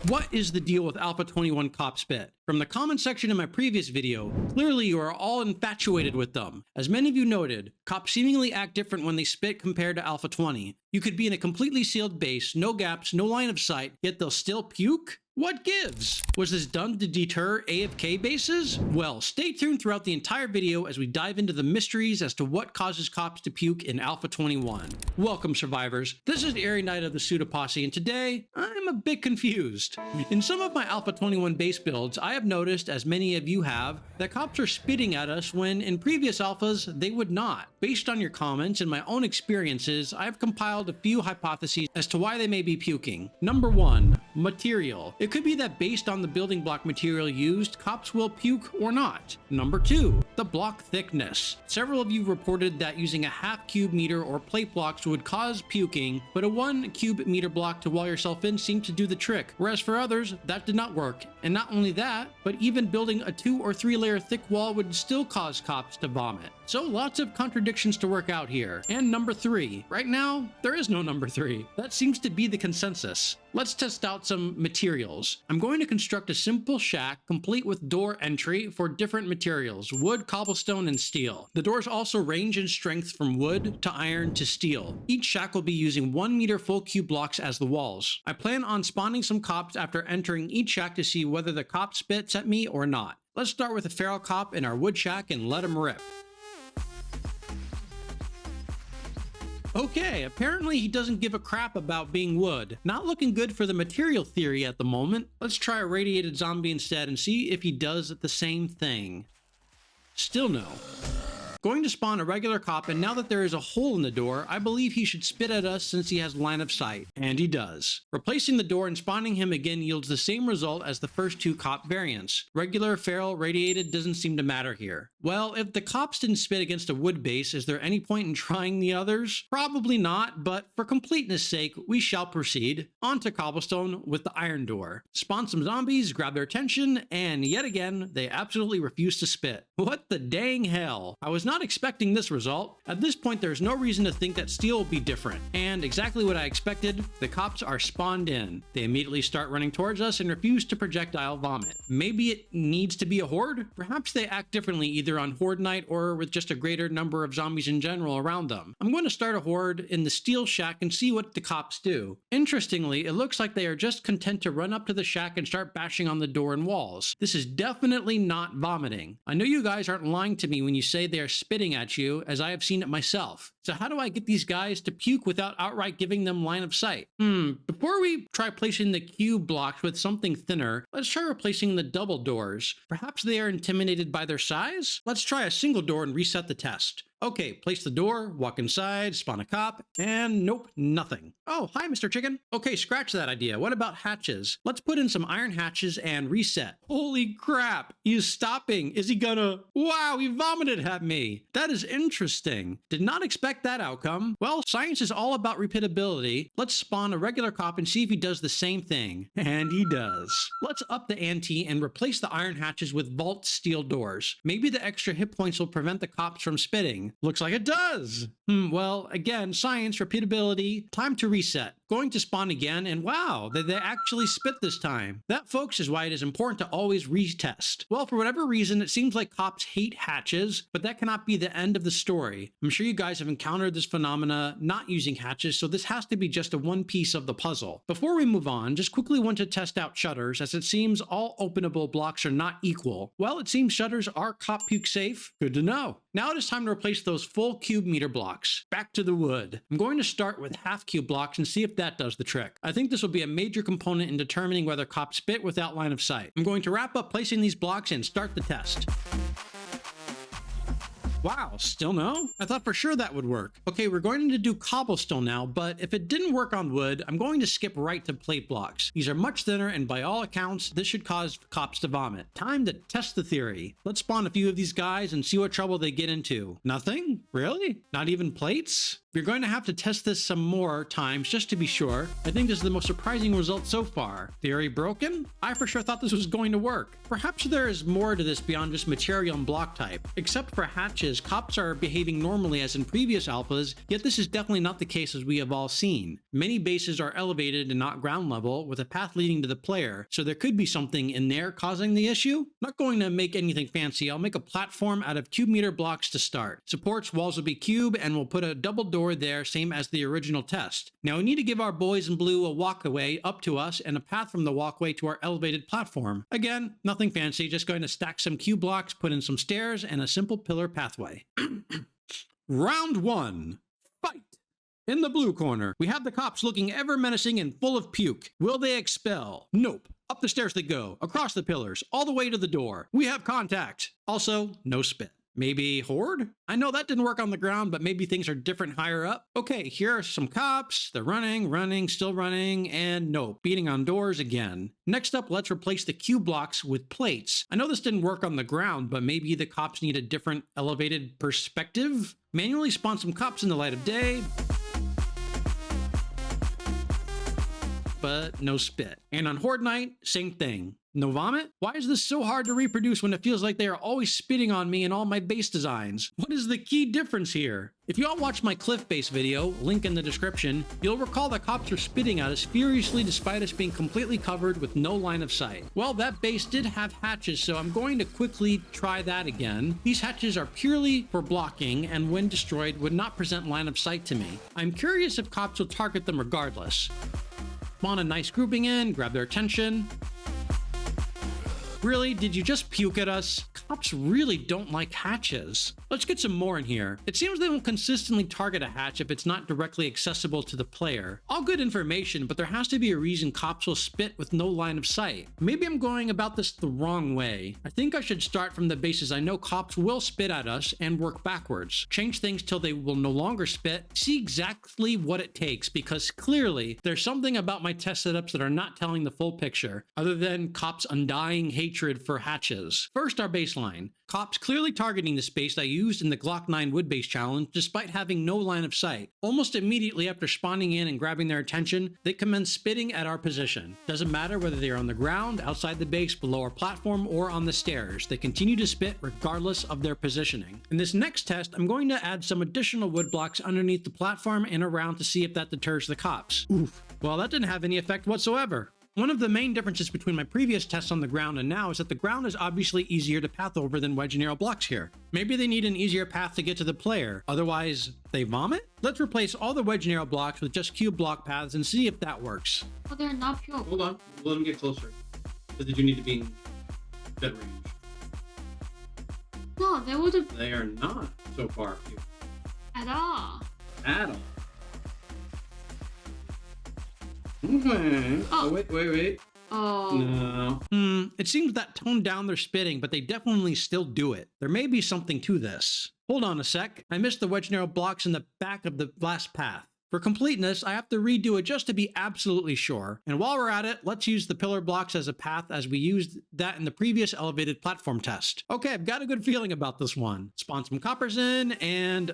What is the deal with Alpha 21 cop spit? From the comment section in my previous video, clearly you are all infatuated with them. As many of you noted, cops seemingly act different when they spit compared to Alpha 20. You could be in a completely sealed base, no gaps, no line of sight, yet they'll still puke? What gives? Was this done to deter AFK bases? Well, stay tuned throughout the entire video as we dive into the mysteries as to what causes cops to puke in Alpha 21. Welcome, survivors. This is Airy Knight of the Pseudo Posse, and today, I'm a bit confused. In some of my Alpha 21 base builds, I have noticed, as many of you have, that cops are spitting at us when in previous alphas, they would not. Based on your comments and my own experiences, I have compiled a few hypotheses as to why they may be puking. Number 1, material. It could be that based on the building block material used, cops will puke or not. Number 2, the block thickness. Several of you reported that using a half cube meter or plate blocks would cause puking, but a 1 cube meter block to wall yourself in seemed to do the trick, whereas for others, that did not work. And not only that, but even building a 2 or 3 layer thick wall would still cause cops to vomit. So lots of contradictions to work out here. And number 3, right now, there is no number 3. That seems to be the consensus. Let's test out some materials. I'm going to construct a simple shack complete with door entry for different materials: wood, cobblestone, and steel. The doors also range in strength from wood to iron to steel. Each shack will be using 1 meter full cube blocks as the walls. I plan on spawning some cops after entering each shack to see whether the cop spits at me or not. Let's start with a feral cop in our wood shack and let him rip. Okay, apparently he doesn't give a crap about being wood. Not looking good for the material theory at the moment. Let's try a radiated zombie instead and see if he does the same thing. Still no. Going to spawn a regular cop, and now that there is a hole in the door, I believe he should spit at us since he has line of sight. And he does. Replacing the door and spawning him again yields the same result as the first 2 cop variants. Regular, feral, radiated doesn't seem to matter here. Well, if the cops didn't spit against a wood base, is there any point in trying the others? Probably not, but for completeness sake, we shall proceed. On to cobblestone with the iron door. Spawn some zombies, grab their attention, and yet again, they absolutely refuse to spit. What the dang hell? I was not expecting this result. At this point, there's no reason to think that steel will be different. And exactly what I expected, the cops are spawned in. They immediately start running towards us and refuse to projectile vomit. Maybe it needs to be a horde? Perhaps they act differently either on horde night or with just a greater number of zombies in general around them. I'm going to start a horde in the steel shack and see what the cops do. Interestingly, it looks like they are just content to run up to the shack and start bashing on the door and walls. This is definitely not vomiting. I know you guys aren't lying to me when you say they are spitting at you, as I have seen it myself. So how do I get these guys to puke without outright giving them line of sight? Before we try placing the cube blocks with something thinner, let's try replacing the double doors. Perhaps they are intimidated by their size? Let's try a single door and reset the test. Okay, place the door, walk inside, spawn a cop, and nope, nothing. Oh, hi, Mr. Chicken. Okay, scratch that idea. What about hatches? Let's put in some iron hatches and reset. Holy crap, he's stopping. Is he gonna? Wow, he vomited at me. That is interesting. Did not expect that outcome. Well, science is all about repeatability. Let's spawn a regular cop and see if he does the same thing. And he does. Let's up the ante and replace the iron hatches with vault steel doors. Maybe the extra hit points will prevent the cops from spitting. Looks like it does. Well, again, science, repeatability, time to reset. Going to spawn again, and wow, they actually spit this time. That, folks, is why it is important to always retest. Well, for whatever reason, it seems like cops hate hatches, but that cannot be the end of the story. I'm sure you guys have encountered this phenomena not using hatches, so this has to be just a one piece of the puzzle. Before we move on, just quickly want to test out shutters, as it seems all openable blocks are not equal. Well, it seems shutters are cop puke safe. Good to know. Now it is time to replace those full cube meter blocks. Back to the wood. I'm going to start with half cube blocks and see if that does the trick. I think this will be a major component in determining whether cops spit without line of sight. I'm going to wrap up placing these blocks and start the test. Wow, still no? I thought for sure that would work. Okay, we're going to do cobblestone now, but if it didn't work on wood, I'm going to skip right to plate blocks. These are much thinner, and by all accounts, this should cause cops to vomit. Time to test the theory. Let's spawn a few of these guys and see what trouble they get into. Nothing? Really? Not even plates? We're going to have to test this some more times just to be sure. I think this is the most surprising result so far. Theory broken? I for sure thought this was going to work. Perhaps there is more to this beyond just material and block type. Except for hatches, cops are behaving normally as in previous alphas, yet this is definitely not the case as we have all seen. Many bases are elevated and not ground level, with a path leading to the player, so there could be something in there causing the issue. Not going to make anything fancy, I'll make a platform out of cube meter blocks to start. Supports walls will be cube, and we'll put a double door there, same as the original test. Now we need to give our boys in blue a walkway up to us and a path from the walkway to our elevated platform. Again, nothing fancy, just going to stack some cube blocks, put in some stairs, and a simple pillar pathway. Round 1. Fight! In the blue corner, we have the cops looking ever menacing and full of puke. Will they expel? Nope. Up the stairs they go, across the pillars, all the way to the door. We have contact. Also, no spit. Maybe Horde? I know that didn't work on the ground, but maybe things are different higher up. Okay, here are some cops. They're running, still running, and nope, beating on doors again. Next up, let's replace the cube blocks with plates. I know this didn't work on the ground, but maybe the cops need a different elevated perspective? Manually spawn some cops in the light of day, but no spit. And on Horde night, same thing. No vomit? Why is this so hard to reproduce when it feels like they are always spitting on me in all my base designs? What is the key difference here? If you all watched my cliff base video, link in the description, you'll recall that cops were spitting at us furiously despite us being completely covered with no line of sight. Well, that base did have hatches, so I'm going to quickly try that again. These hatches are purely for blocking, and when destroyed would not present line of sight to me. I'm curious if cops will target them regardless. Spawn a nice grouping in, grab their attention. Really? Did you just puke at us? Cops really don't like hatches. Let's get some more in here. It seems they will consistently target a hatch if it's not directly accessible to the player. All good information, but there has to be a reason cops will spit with no line of sight. Maybe I'm going about this the wrong way. I think I should start from the bases I know cops will spit at us and work backwards. Change things till they will no longer spit. See exactly what it takes, because clearly there's something about my test setups that are not telling the full picture, other than cops' undying hatred for hatches. First, our baseline. Cops clearly targeting the space I used in the Glock 9 wood base challenge despite having no line of sight. Almost immediately after spawning in and grabbing their attention, they commence spitting at our position. Doesn't matter whether they are on the ground, outside the base, below our platform, or on the stairs. They continue to spit regardless of their positioning. In this next test, I'm going to add some additional wood blocks underneath the platform and around to see if that deters the cops. Oof. Well, that didn't have any effect whatsoever. One of the main differences between my previous tests on the ground and now is that the ground is obviously easier to path over than wedge and arrow blocks here. Maybe they need an easier path to get to the player, otherwise they vomit? Let's replace all the wedge and arrow blocks with just cube block paths and see if that works. But they're not pure. Hold on, let them get closer. Because they do need to be in dead range. No, they would have They are not so far pure. at all. At all. Okay. Oh. Wait. Oh. No. It seems that toned down their spitting, but they definitely still do it. There may be something to this. Hold on a sec. I missed the wedge and arrow blocks in the back of the last path. For completeness, I have to redo it just to be absolutely sure. And while we're at it, let's use the pillar blocks as a path as we used that in the previous elevated platform test. Okay, I've got a good feeling about this one. Spawn some coppers in and...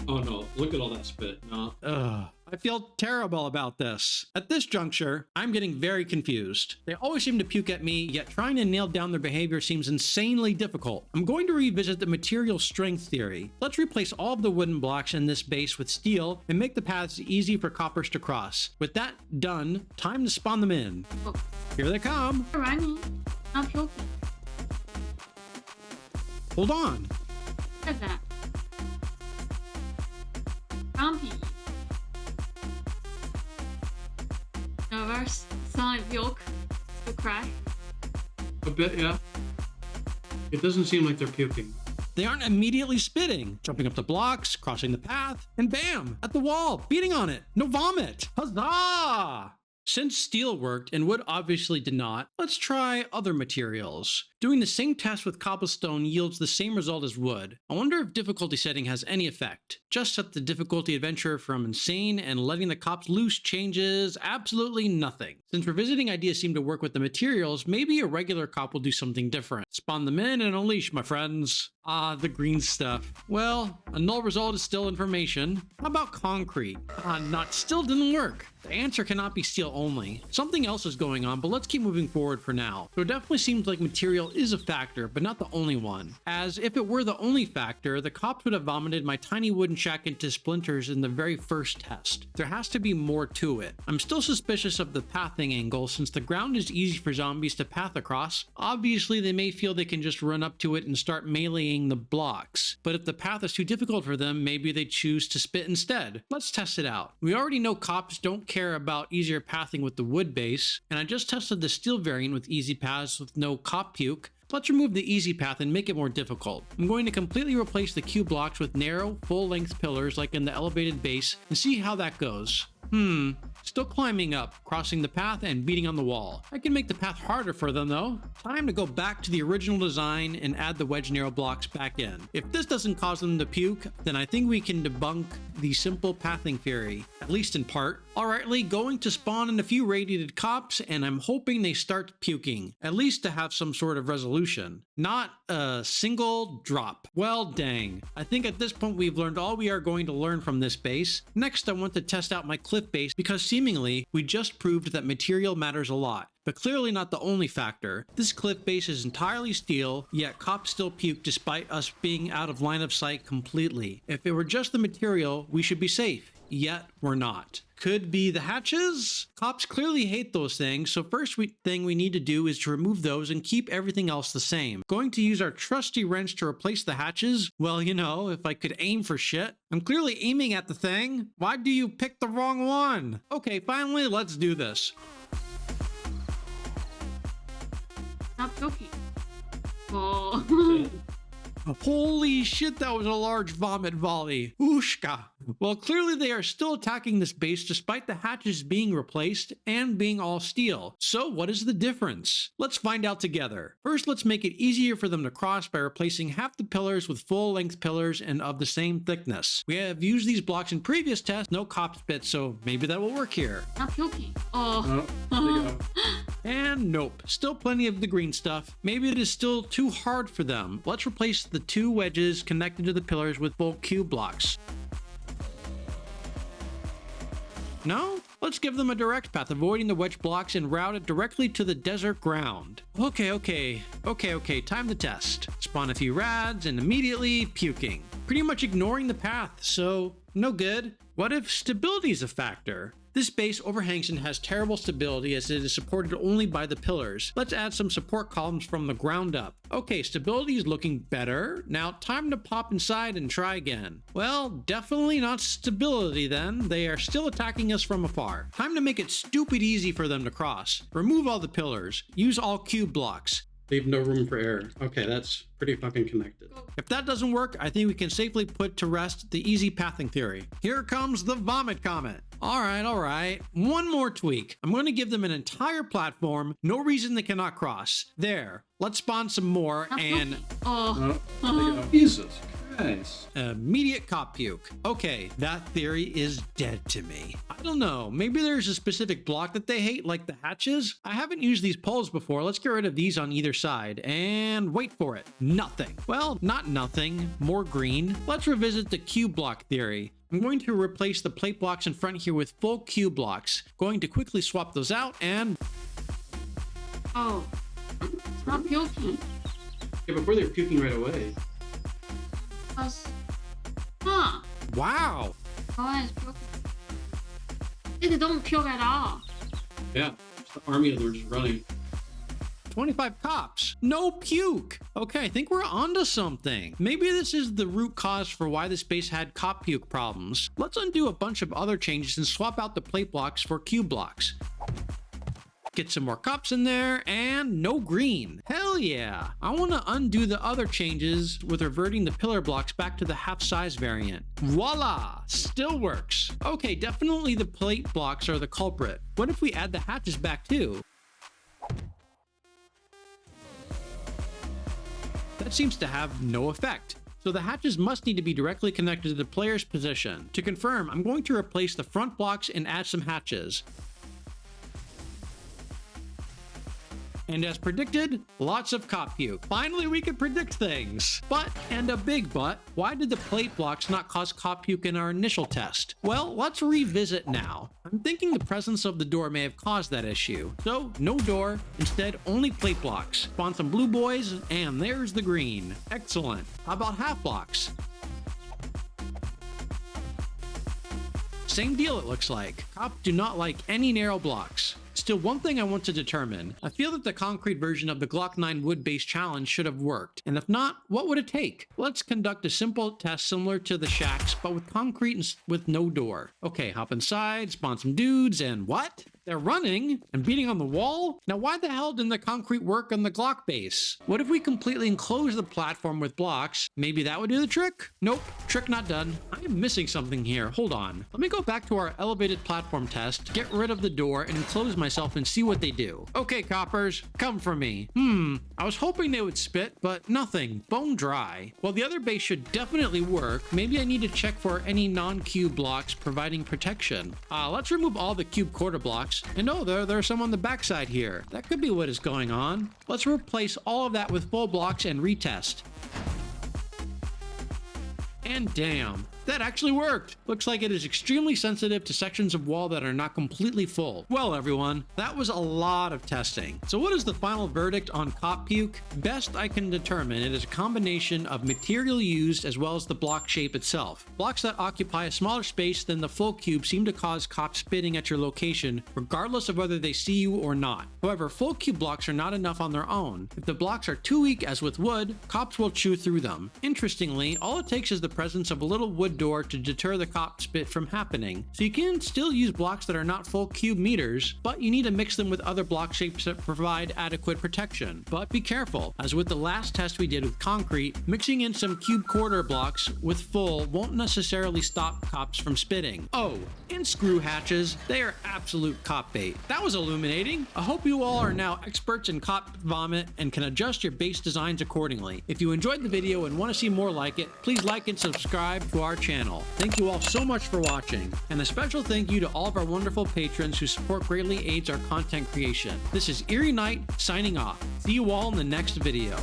Oh no, look at all that spit. No. Ugh. I feel terrible about this. At this juncture, I'm getting very confused. They always seem to puke at me, yet trying to nail down their behavior seems insanely difficult. I'm going to revisit the material strength theory. Let's replace all of the wooden blocks in this base with steel and make the paths easy for coppers to cross. With that done, time to spawn them in. Oh. Here they come. They're running. Not puking. Hold on. Look at that. Grumpy. Nervous. Sound like Bjork. To cry. A bit, yeah. It doesn't seem like they're puking. They aren't immediately spitting, jumping up the blocks, crossing the path, and bam, at the wall, beating on it. No vomit. Huzzah! Since steel worked and wood obviously did not, let's try other materials. Doing the same test with cobblestone yields the same result as wood. I wonder if difficulty setting has any effect. Just set the difficulty adventure from insane and letting the cops loose changes absolutely nothing. Since revisiting ideas seem to work with the materials, maybe a regular cop will do something different. Spawn them in and unleash, my friends. Ah, the green stuff. Well, a null result is still information. How about concrete? Not still didn't work. The answer cannot be steel only. Something else is going on, but let's keep moving forward for now. So it definitely seems like material is a factor, but not the only one. As if it were the only factor, the cops would have vomited my tiny wooden shack into splinters in the very first test. There has to be more to it. I'm still suspicious of the pathing angle since the ground is easy for zombies to path across. Obviously, they may feel they can just run up to it and start meleeing the blocks. But if the path is too difficult for them, maybe they choose to spit instead. Let's test it out. We already know cops don't care about easier pathing with the wood base, and I just tested the steel variant with easy paths with no cop puke. Let's remove the easy path and make it more difficult. I'm going to completely replace the cube blocks with narrow, full-length pillars like in the elevated base and see how that goes. Still climbing up, crossing the path and beating on the wall. I can make the path harder for them though. Time to go back to the original design and add the wedge narrow blocks back in. If this doesn't cause them to puke, then I think we can debunk the simple pathing theory, at least in part. Alrightly, going to spawn in a few radiated cops and I'm hoping they start puking, at least to have some sort of resolution. Not a single drop. Well, dang. I think at this point we've learned all we are going to learn from this base. Next, I want to test out my cliff base because seemingly we just proved that material matters a lot. But clearly not the only factor. This cliff base is entirely steel, yet cops still puke despite us being out of line of sight completely. If it were just the material, we should be safe. Yet we're not. Could be the hatches? Cops clearly hate those things, so first thing we need to do is to remove those and keep everything else the same. Going to use our trusty wrench to replace the hatches? Well, you know, if I could aim for shit. I'm clearly aiming at the thing. Why do you pick the wrong one? Okay, finally, let's do this. Not cookie. Oh. Holy shit, that was a large vomit volley. Ooshka. Well, clearly they are still attacking this base despite the hatches being replaced and being all steel. So what is the difference? Let's find out together. First, let's make it easier for them to cross by replacing half the pillars with full-length pillars and of the same thickness. We have used these blocks in previous tests, no cop spit, so maybe that will work here. Not cookie. Oh. There you go. And nope, still plenty of the green stuff. Maybe it is still too hard for them. Let's replace the two wedges connected to the pillars with full cube blocks. No? Let's give them a direct path, avoiding the wedge blocks and route it directly to the desert ground. Okay, time to test. Spawn a few rads and immediately puking. Pretty much ignoring the path, so no good. What if stability is a factor? This base overhangs and has terrible stability as it is supported only by the pillars. Let's add some support columns from the ground up. Okay, stability is looking better. Now time to pop inside and try again. Well, definitely not stability then. They are still attacking us from afar. Time to make it stupid easy for them to cross. Remove all the pillars. Use all cube blocks. Leave no room for error. Okay, that's pretty fucking connected. If that doesn't work, I think we can safely put to rest the easy pathing theory. Here comes the vomit comet. All right. One more tweak. I'm going to give them an entire platform. No reason they cannot cross. There. Let's spawn some more and... Oh. There you go. Jesus Christ. Immediate cop puke. Okay, that theory is dead to me. I don't know. Maybe there's a specific block that they hate, like the hatches? I haven't used these poles before. Let's get rid of these on either side. And wait for it. Nothing. Well, not nothing. More green. Let's revisit the cube block theory. I'm going to replace the plate blocks in front here with full cube blocks. Going to quickly swap those out and... Oh. Not puking. Yeah, before they're puking right away. Huh. Wow! Oh, it's puking. They don't puke at all. Yeah, it's the army of them just running. 25 cops. No puke. Okay, I think we're onto something. Maybe this is the root cause for why this base had cop puke problems. Let's undo a bunch of other changes and swap out the plate blocks for cube blocks. Get some more cops in there, and no green. Hell yeah. I want to undo the other changes with reverting the pillar blocks back to the half-size variant. Voila! Still works. Okay, definitely the plate blocks are the culprit. What if we add the hatches back too? that seems to have no effect. So the hatches must need to be directly connected to the player's position. To confirm, I'm going to replace the front blocks and add some hatches. And as predicted, lots of cop puke. Finally, we can predict things. But, and a big but, why did the plate blocks not cause cop puke in our initial test? Well, let's revisit now. I'm thinking the presence of the door may have caused that issue. So, no door, instead only plate blocks. Spawn some blue boys, and there's the green. Excellent. How about half blocks? Same deal it looks like. Cops do not like any narrow blocks. Still, one thing I want to determine. I feel that the concrete version of the Glock 9 wood-based challenge should have worked, and if not, what would it take? Let's conduct a simple test similar to the shacks, but with concrete and with no door. Okay, hop inside, spawn some dudes, and what? They're running and beating on the wall? Now why the hell didn't the concrete work on the Glock base? What if we completely enclose the platform with blocks? Maybe that would do the trick? Nope, trick not done. I am missing something here, hold on. Let me go back to our elevated platform test, get rid of the door, and enclose myself and see what they do. Okay, coppers, come for me. I was hoping they would spit, but nothing, bone dry. Well, the other base should definitely work. Maybe I need to check for any non-cube blocks providing protection. Let's remove all the cube quarter blocks. And oh, there's some on the backside here. That could be what is going on. Let's replace all of that with full blocks and retest. And damn, that actually worked! Looks like it is extremely sensitive to sections of wall that are not completely full. Well everyone, that was a lot of testing. So what is the final verdict on cop puke? Best I can determine, it is a combination of material used as well as the block shape itself. Blocks that occupy a smaller space than the full cube seem to cause cops spitting at your location, regardless of whether they see you or not. However, full cube blocks are not enough on their own. If the blocks are too weak as with wood, cops will chew through them. Interestingly, all it takes is the presence of a little wood door to deter the cop spit from happening. So you can still use blocks that are not full cube meters, but you need to mix them with other block shapes that provide adequate protection. But be careful, as with the last test we did with concrete, mixing in some cube quarter blocks with full won't necessarily stop cops from spitting. Oh, and screw hatches, they are absolute cop bait. That was illuminating. I hope you all are now experts in cop vomit and can adjust your base designs accordingly. If you enjoyed the video and want to see more like it, please like and subscribe to our channel. Thank you all so much for watching, and a special thank you to all of our wonderful patrons whose support greatly aids our content creation. This is Eerie Knight signing off. See you all in the next video.